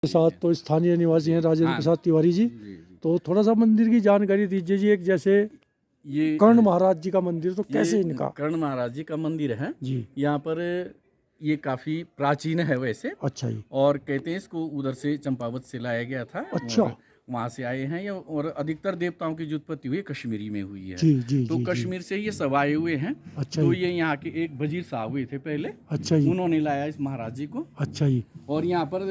के साथ तो स्थानीय निवासी हैं राजेंद्र प्रसाद तिवारी जी। तो थोड़ा सा मंदिर की जानकारी दीजिए जी। एक जैसे ये कर्ण महाराज जी का मंदिर, तो कैसे ये इनका? कर्ण महाराज जी का मंदिर है जी। यहाँ पर। ये काफी प्राचीन है वैसे, अच्छा जी। और कहते हैं इसको उधर से चंपावत से लाया गया था। अच्छा। और वहाँ से आए हैं ये, और अधिकतर देवताओं की जो उत्पत्ति हुई कश्मीरी में हुई है। जी जी तो जी जी। कश्मीर से ये सब आए हुए हैं। अच्छा तो जी। ये यहाँ के एक वजीर साहब हुए थे पहले, अच्छा जी। उन्होंने लाया इस महाराज जी को। अच्छा जी। और यहाँ पर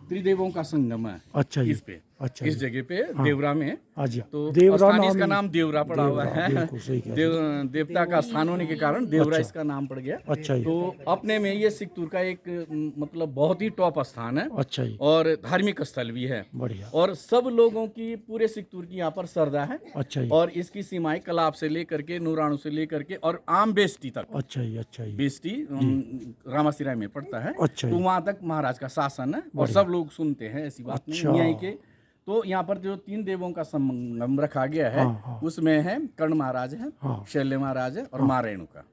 त्रिदेवों का संगम है। अच्छा जी। इस पे, अच्छा इस जी। जगह पे हाँ। देवरा में। हाँ जी। तो देवरा स्थानीय नाम इसका ही- नाम देवरा पड़ा हुआ देवरा, है। बिल्कुल सही कह रहे हैं। देवता का स्थान होने के कारण देवरा अच्छा। इसका नाम पड़ गया। अच्छा जी। तो अपने में ये सिकतूर का एक मतलब बहुत ही टॉप स्थान है, अच्छा जी। और धार्मिक स्थल भी है। बढ़िया। और सब लोगों की पूरे सिकतूर की यहाँ पर श्रद्धा है। अच्छा जी। और इसकी सीमाएं कलाब से लेकर के नूराणु से लेकर के और आम बेस्टी तक। अच्छा जी। अच्छा जी। बेस्टी रामासिराय में पड़ता है। अच्छा तो जी। वहां तक महाराज का शासन है, और बढ़िया। सब लोग सुनते हैं, ऐसी बात नहीं अच्छा। न्याय के। तो यहाँ पर जो तीन देवों का संगम रखा गया है, हाँ, हाँ। उसमें है कर्ण महाराज है, हाँ। शैल्य महाराज है, और हाँ। माँ रेणुका।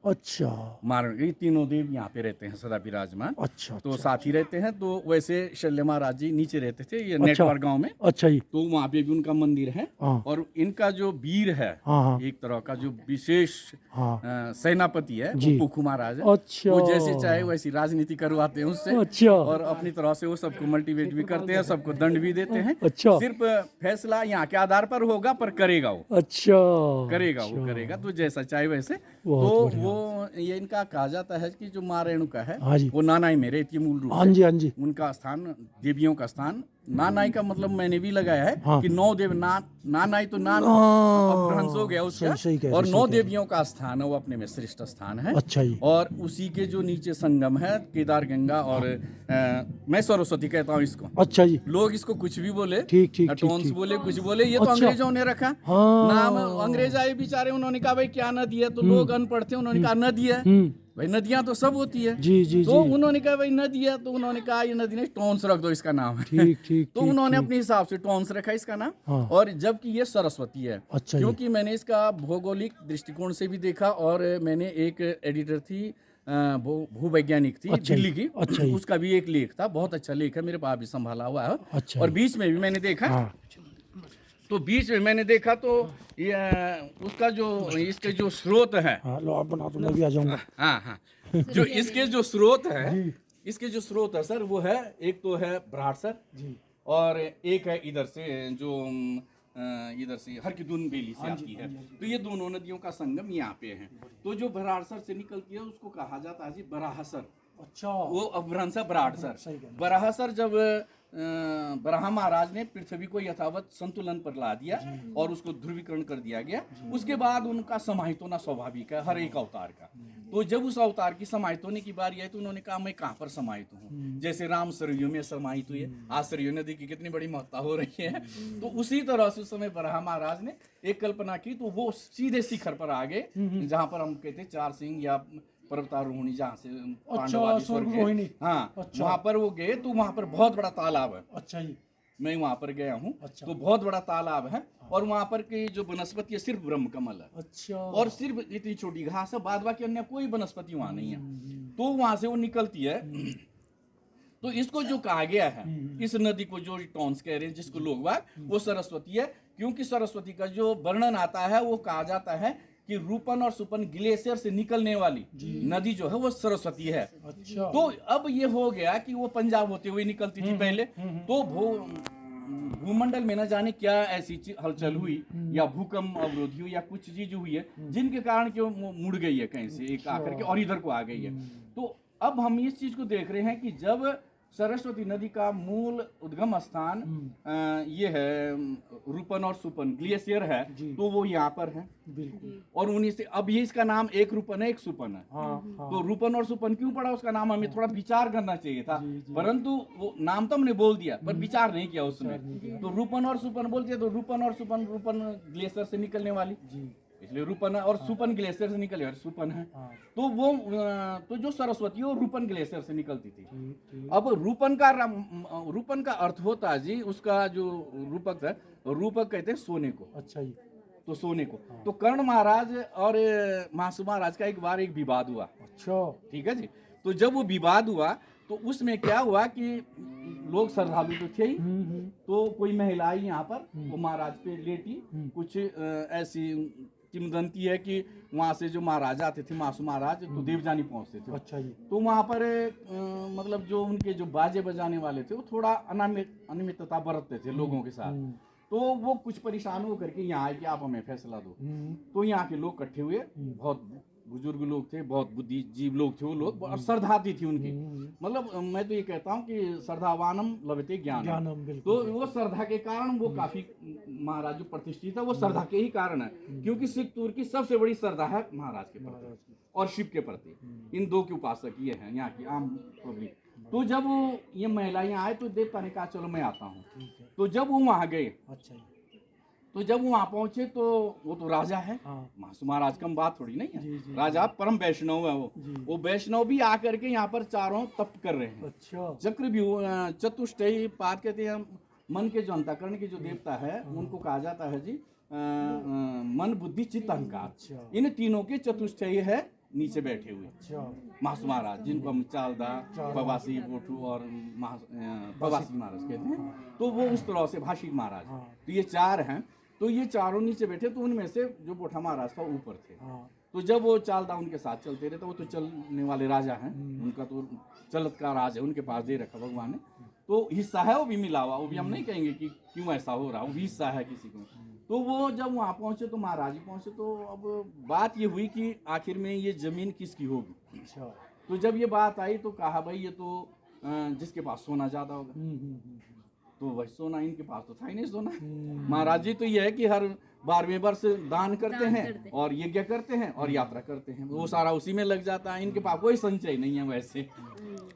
अच्छा। ये तीनों देव यहाँ पे रहते हैं सदा विराजमान। अच्छा। तो अच्छा। साथ ही रहते हैं। तो वैसे शल्य महाराज जी नीचे रहते थे, ये अच्छा। नेटवार गांव में। अच्छा जी। तो वहाँ पे भी उनका मंदिर है। हाँ। और इनका जो वीर है, हाँ हाँ। एक तरह का जो विशेष हाँ। सेनापति है, जी। वो पुखु महाराज है। अच्छा। वो जैसे चाहे वैसी राजनीति करवाते हैं उससे। अच्छा। और अपनी तरह से वो सबको मोटिवेट भी करते हैं, सबको दंड भी देते हैं। अच्छा। सिर्फ फैसला यहाँ के आधार पर होगा, पर करेगा वो। अच्छा। करेगा अच्छा। वो करेगा, तो जैसा चाहे वैसे। बहुत तो बढ़िया। वो ये इनका कहा जाता है कि जो माँ रेणुका है, हाँ जी। वो नानाई में रहती है मूल रूप हाँ से। जी। हाँ जी। उनका स्थान, देवियों का स्थान नानाई का मतलब मैंने भी लगाया है। हाँ। कि नौ देव नानाई तो नान हाँ। अपभ्रंश हो गया उसका। सही कह रहे, और सही नौ कह रहे। देवियों का स्थान है, वो अपने में श्रेष्ठ स्थान है। अच्छा जी। और उसी के जो नीचे संगम है केदार गंगा, और मैं सरस्वती कहता हूँ इसको। अच्छा जी। लोग इसको कुछ भी बोले, ठीक ठीक ठीक टोन्स ठीक। बोले, कुछ बोले, ये तो अच्छा। अंग्रेजों ने रखा हाँ। नाम। अंग्रेज आए बेचारे, उन्होंने कहा भाई क्या नदी है, तो लोग अनपढ़ थे, उन्होंने कहा नदी है। भाई नदियां तो सब होती है। जी जी तो जी। उन्होंने कहा भाई नदी है, तो उन्होंने कहा ये नदी नहीं, टोन्स रख दो इसका नाम। ठीक ठीक तो ठीक उन्होंने ठीक। अपने हिसाब से टोन्स रखा इसका नाम। हाँ। और जबकि ये सरस्वती है। अच्छा जी। क्योंकि मैंने इसका भौगोलिक दृष्टिकोण से भी देखा, और मैंने एक एडिटर थी, भूवैज्ञानिक थी, अच्छा दिल्ली जी। की। अच्छा जी। उसका भी एक लेख था, बहुत अच्छा लेख है, मेरे पास भी संभाला हुआ है। अच्छा और जी। बीच में भी मैंने देखा। हाँ। तो बीच में मैंने देखा, तो ये उसका जो इसके जो स्रोत है। हाँ लो, आप बना दो, मैं भी आ जाऊंगा। हाँ हाँ। जो इसके जो स्रोत है, जी। इसके जो स्रोत है सर, वो है, एक तो है ब्राड़सर, जी। और एक है इधर से जो इधर से हरकिदुन बेली से आती है। तो ये दोनों नदियों का संगम यहाँ पे है। तो जो ब्राड़सर से निकलती है उसको कहा जाता है जी बराहसर। अच्छा। वो अपभ्रंश है बराड़सर। सही कह रहे हैं। बराहसर जब बराह महाराज ने पृथ्वी को यथावत संतुलन पर ला दिया, और उसको ध्रुवीकरण कर दिया गया, उसके बाद उनका समाहित होना स्वाभाविक है हर एक अवतार का। तो जब उस अवतार की समाहित होने की बारी आई, तो उन्होंने कहा मैं कहाँ पर समाहित हूँ। जैसे राम सरयू में समाहित हुए, आज सरयू नदी की कितनी बड़ी महत्ता हो रही है। तो उसी तरह से उस समय बराह महाराज ने एक कल्पना की, तो वो सीधे शिखर पर आ गए, जहाँ पर हम कहते हैं चार सिंह या पर्वतारोहणी, जहाँ से पांडव आदि स्वर्ग गए। हाँ। अच्छा। वहां पर वो गए, तो वहां पर बहुत बड़ा तालाब है। अच्छा जी। मैं वहां पर गया हूँ। अच्छा। तो बहुत बड़ा तालाब है, और वहां पर की जो वनस्पति है सिर्फ ब्रह्म कमल है। अच्छा। और सिर्फ इतनी छोटी घास है, बाद बाकी अन्य कोई वनस्पति वहां नहीं है। तो वहां से वो निकलती है। तो इसको जो कहा गया है, इस नदी को जो टॉन्स कह रहे हैं, जिसको लोग बाग, वो सरस्वती है। क्योंकि सरस्वती का जो वर्णन आता है, वो कहा जाता है कि रूपन और सुपन ग्लेशियर से निकलने वाली नदी जो है वो सरस्वती है। अच्छा। तो अब ये हो गया कि वो पंजाब होते हुए निकलती थी पहले। तो भूमंडल में न जाने क्या ऐसी हलचल हुई, या भूकंप अवरोधी हुई, या कुछ चीज हुई है, जिनके कारण कि वो मुड़ गई है कहीं से एक आकर के, और इधर को आ गई है। तो अब हम इस चीज को देख रहे हैं कि जब सरस्वती नदी का मूल उद्गम स्थान ये है रूपन और सुपन ग्लेशियर है, तो वो यहाँ पर है। बिल्कुल। और उन्हीं से अब ये इसका नाम एक रूपन है, एक सुपन है। हाँ हाँ। तो रूपन और सुपन क्यों पड़ा उसका नाम, हमें थोड़ा विचार करना चाहिए था। परंतु वो नाम तो हमने बोल दिया, पर विचार नहीं किया उसमें। तो रूपन और सुपन बोल दिया, तो रूपन और सुपन, रूपन ग्लेशियर से निकलने वाली, इसलिए रूपन, और सुपन ग्लेशियर से निकले, और सुपन है। तो वो तो जो सरस्वती है वो रूपन ग्लेशियर से निकलती थी। अब रूपन का अर्थ होता है जी, उसका जो रूपक है, रूपक कहते हैं सोने को। अच्छा जी। तो सोने को। तो कर्ण महाराज और महासु महाराज का एक बार एक विवाद हुआ। अच्छा। ठीक है जी। तो जब वो विवाद हुआ, तो उसमें क्या हुआ कि लोग श्रद्धालु तो थे ही, तो कोई महिला आई यहाँ पर, वो महाराज पे लेटी। कुछ ऐसी किंवदंती है कि वहाँ से जो महाराज आते थे, मासू महाराज, तो देवजानी पहुँचते थे। अच्छा जी। तो वहाँ पर मतलब जो उनके जो बाजे बजाने वाले थे, वो थोड़ा अनियमितता बरतते थे लोगों के साथ। तो वो कुछ परेशान होकर के यहाँ आए कि आप हमें फैसला दो। तो यहाँ के लोग इकट्ठे हुए, बहुत बुजुर्ग लोग थे, बहुत बुद्धिजीव लोग थे वो लोग, और श्रद्धा थी उनकी। मतलब मैं तो ये कहता हूँ कि श्रद्धावानम लभते ज्ञानम। तो वो श्रद्धा के कारण वो काफी महाराज जो प्रतिष्ठित है, वो श्रद्धा के ही कारण है, क्योंकि सिख तुर की सबसे बड़ी श्रद्धा है महाराज के प्रति और शिव के प्रति। इन दो के उपासक ये हैं यहाँ की आम पब्लिक। तो जब ये महिला यहाँ आए तो देवता ने कहा चलो मैं आता हूँ। तो जब वो वहाँ गए, अच्छा, तो जब वो वहाँ पहुंचे तो वो तो राजा है, मासू महाराज कम बात थोड़ी नहीं है, राजा परम वैष्णव है वो वैष्णव भी आकर के यहाँ पर चारों तप कर रहे हैं। अच्छा। चक्रव्यूह चतुष्टयी पाद कहते हैं, मन के जो अंतःकरण के जो देवता है उनको कहा जाता है जी मन बुद्धि चित्त अहंकार। इन तीनों के चतुष्टयी है नीचे बैठे हुए मासू महाराज, जिनको हम चालदा, पवासी, बोठू और पवासी महाराज कहते हैं। तो वो उस तरह से भाषिक महाराज, तो ये चार हैं। तो ये चारों नीचे बैठे, तो उनमें से जो बोठा महाराज था ऊपर थे। तो जब वो चालदा उनके साथ चलते रहे, तो वो तो चलने वाले राजा हैं, उनका तो चलत का राज है, उनके पास दे रखा भगवान ने। तो हिस्सा है वो भी मिला हुआ, वो भी हम नहीं कहेंगे कि क्यों ऐसा हो रहा, वो भी हिस्सा है किसी को। तो वो जब वहाँ पहुँचे तो महाराज जी पहुँचे, तो अब बात ये हुई कि आखिर में ये जमीन किसकी होगी। अच्छा। तो जब ये बात आई तो कहा भाई ये तो जिसके पास सोना ज्यादा होगा। तो वही सोना इनके पास तो था ही नहीं सोना। महाराज जी तो ये है कि हर 12वें वर्ष दान करते हैं और यज्ञ करते हैं और यात्रा करते हैं, वो सारा उसी में लग जाता है, इनके पास कोई संचय नहीं है वैसे।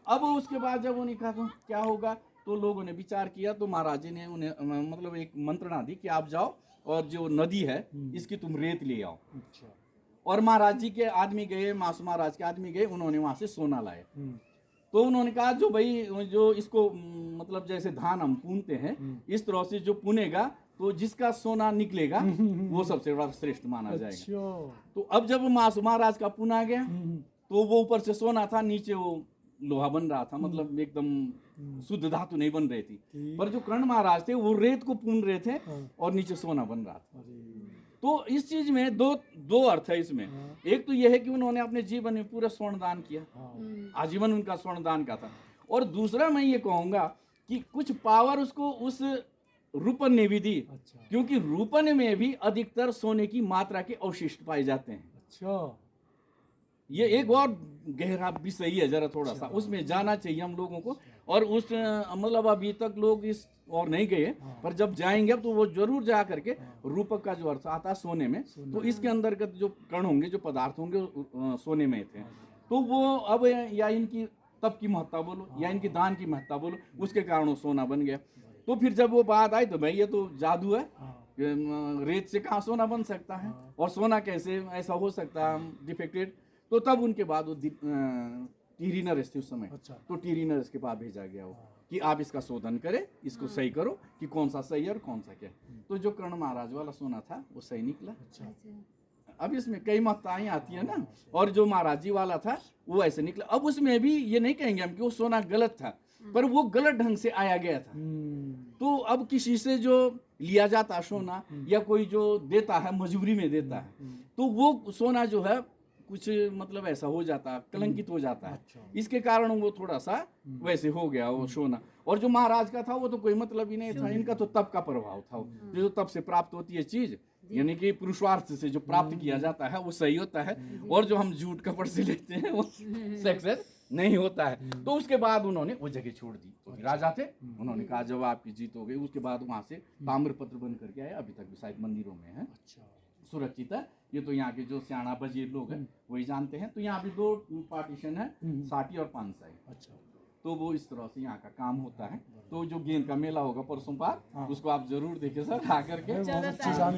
अब उसके बाद जब उन्हें कहा तो क्या होगा, तो लोगों ने विचार किया, तो महाराज जी ने उन्हें मतलब एक मंत्रणा दी कि आप जाओ और जो नदी है इसकी तुम रेत ले आओ। अच्छा। और महाराज जी के आदमी गए, मासू महाराज के आदमी गए, उन्होंने वहां से सोना लाए। तो उन्होंने कहा जो भाई जो इसको मतलब जैसे धान हम पूनते हैं, इस तरह से जो पुनेगा तो जिसका सोना निकलेगा वो सबसे बड़ा श्रेष्ठ माना जाएगा। तो अब जब मासू महाराज का पुना गया तो वो ऊपर से सोना था, नीचे वो लोहा बन रहा था, मतलब एकदम शुद्ध धातु नहीं बन रही थी। पर जो कर्ण महाराज थे वो रेत को पून रहे थे और नीचे सोना बन रहा था। तो इस चीज में दो अर्थ है इसमें। एक तो यह है कि उन्होंने अपने जीवन में पूरा स्वर्ण दान किया, आजीवन उनका स्वर्ण दान का था। और दूसरा मैं ये कहूंगा कि कुछ पावर उसको उस रूपन ने भी दी। अच्छा। क्योंकि रूपन में भी अधिकतर सोने की मात्रा के अवशिष्ट पाए जाते हैं। अच्छा। ये एक और गहरा विषय है, जरा थोड़ा सा उसमें जाना चाहिए हम लोगों को। और उस मतलब अभी तक लोग इस और नहीं गए, पर जब जाएंगे तो वो जरूर जा करके रूपक का जो अर्थ आता है सोने में, तो इसके अंतर्गत जो कण होंगे, जो पदार्थ होंगे सोने में थे। तो वो अब या इनकी तप की महत्ता बोलो या इनकी दान की महत्ता बोलो, उसके कारण वो सोना बन गया। तो फिर जब वो बात आई तो भाई ये तो जादू है, रेत से कहाँ सोना बन सकता है और सोना कैसे ऐसा हो सकता है डिफेक्टेड। तो तब उनके बाद वो टिहरी नरेश थे उस समय। अच्छा। तो टिहरी नरेश के पास भेजा गया वो कि आप इसका शोधन करें, इसको सही करो कि कौन सा सही है और कौन सा क्या। तो जो कर्ण महाराज वाला सोना था वो सही निकला। अच्छा। अब इसमें कई महत्ताएं आती है ना, और जो महाराज जी वाला था वो ऐसे निकला। अब उसमें भी ये नहीं कहेंगे हम कि वो सोना गलत था, पर वो गलत ढंग से आया गया था। तो अब किसी से जो लिया जाता सोना या कोई जो देता है मजबूरी में देता है, तो वो सोना जो है कुछ मतलब ऐसा हो जाता है, कलंकित हो जाता है। अच्छा। इसके कारण वो थोड़ा सा वैसे हो गया वो सोना। और जो महाराज का था वो तो कोई मतलब ही नहीं था, इनका तो तप का प्रभाव था। जो तप से प्राप्त होती है चीज, यानी कि पुरुषार्थ से जो प्राप्त किया जाता है वो सही होता है, और जो हम झूठ कपट से लेते हैं वो सक्सेस नहीं होता है। तो उसके बाद उन्होंने वो जगह छोड़ दी। तो राजा थे, उन्होंने कहा जब आपकी जीत हो गई, उसके बाद वहां से ताम्र पत्र बन करके आए, अभी तक भी शायद मंदिरों में है। अच्छा। सुरक्षित है। ये तो यहाँ के जो सियाणा बजीर लोग हैं वही जानते हैं। तो यहाँ भी 2 पार्टीशन है, साठी और पानसाई। अच्छा। तो वो इस तरह से यहाँ का काम होता है। तो जो गेंद का मेला होगा परसों पार, उसको आप जरूर देखें सर आकर के।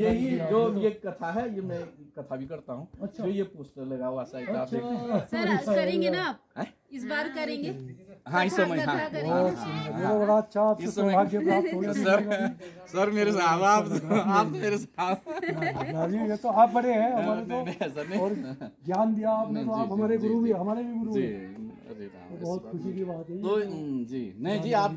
यही जो ये कथा है, ये मैं कथा भी करता हूँ। अच्छा। जो ये पोस्टर लगा हुआ साइड आप सर करेंगे ना आप इस बार करेंगे? हाँ इस समय, हाँ बड़ा अच्छा इस समय सर मेरे साहब आप मेरे साहब ये तो आप बड़े हैं हमारे, तो और ज्ञान दिया आपने, तो आप हमारे गुरु भी, हमारे भी गुरु हैं। दे रहा हूँ बहुत खुशी की बात है तो जी नहीं जी आप